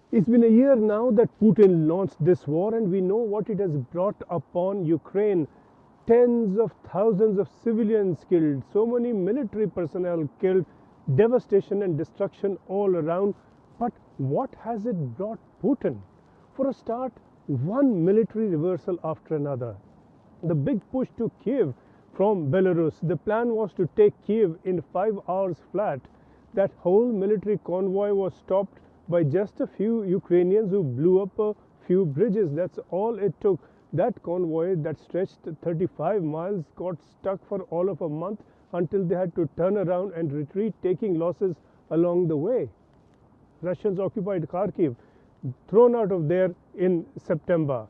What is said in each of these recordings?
It's been a year now that Putin launched this war, and we know what it has brought upon Ukraine. Tens of thousands of civilians killed, so many military personnel killed, devastation and destruction all around. But what has it brought Putin? For a start, one military reversal after another. The big push to Kyiv from Belarus. The plan was to take Kyiv in 5 hours flat. That whole military convoy was stopped by just a few Ukrainians who blew up a few bridges. That's all it took. That convoy that stretched 35 miles got stuck for all of a month until they had to turn around and retreat, taking losses along the way. Russians occupied Kharkiv, thrown out of there in September.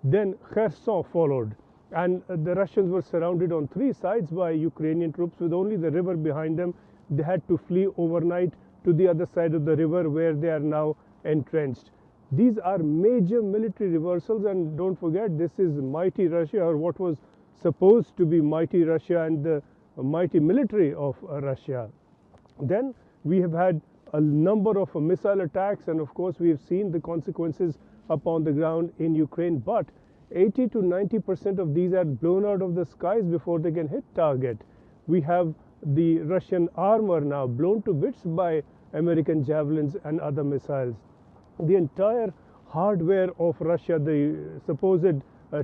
Then Kherson followed, and the Russians were surrounded on three sides by Ukrainian troops with only the river behind them. They had to flee overnight to the other side of the river where they are now entrenched. These are major military reversals, and don't forget, this is mighty Russia, or what was supposed to be mighty Russia and the mighty military of Russia. Then we have had a number of missile attacks, and of course we have seen the consequences upon the ground in Ukraine. But 80 to 90% of these are blown out of the skies before they can hit target. We have the Russian armor now blown to bits by American javelins and other missiles. The entire hardware of Russia, the supposed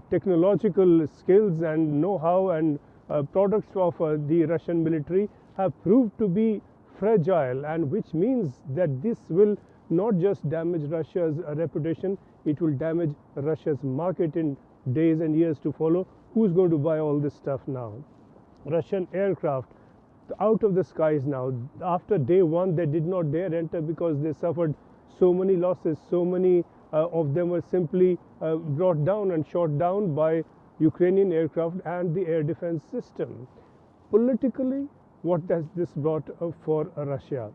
technological skills and know-how and products of the Russian military have proved to be fragile, and which means that this will not just damage Russia's reputation, it will damage Russia's market in days and years to follow. Who's going to buy all this stuff now? Russian aircraft out of the skies now. After day one, they did not dare enter because they suffered so many losses. So many of them were simply brought down and shot down by Ukrainian aircraft and the air defense system. Politically, what has this brought for Russia?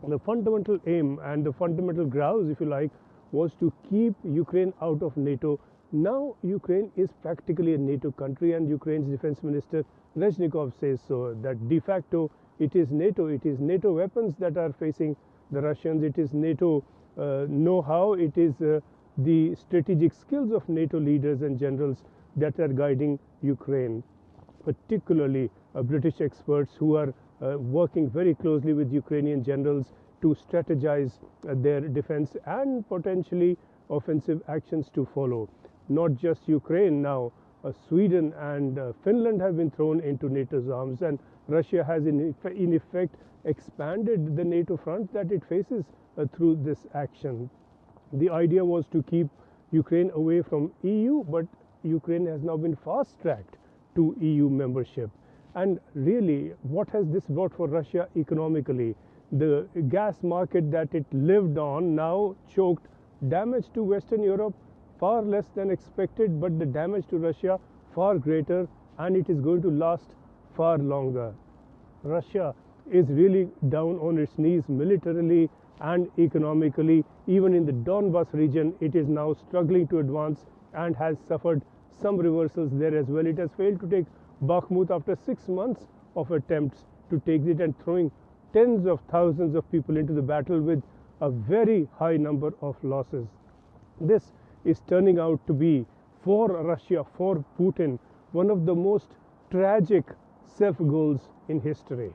The fundamental aim and the fundamental grouse, if you like, was to keep Ukraine out of NATO. Now Ukraine is practically a NATO country, and Ukraine's defense minister Reznikov says so, that de facto it is NATO. It is NATO weapons that are facing the Russians. It is NATO know-how. It is the strategic skills of NATO leaders and generals that are guiding Ukraine, particularly British experts who are working very closely with Ukrainian generals to strategize their defense and potentially offensive actions to follow. Not just Ukraine now, Sweden and Finland have been thrown into NATO's arms, and Russia has in effect expanded the NATO front that it faces through this action. The idea was to keep Ukraine away from EU, but Ukraine has now been fast-tracked to EU membership. And really, what has this brought for Russia economically? The gas market that it lived on now choked. Damage to Western Europe far less than expected, but the damage to Russia far greater, and it is going to last far longer. Russia is really down on its knees militarily and economically. Even in the Donbas region, it is now struggling to advance and has suffered some reversals there as well. It has failed to take Bakhmut after 6 months of attempts to take it, and throwing tens of thousands of people into the battle with a very high number of losses. This is turning out to be, for Russia, for Putin, one of the most tragic self-goals in history.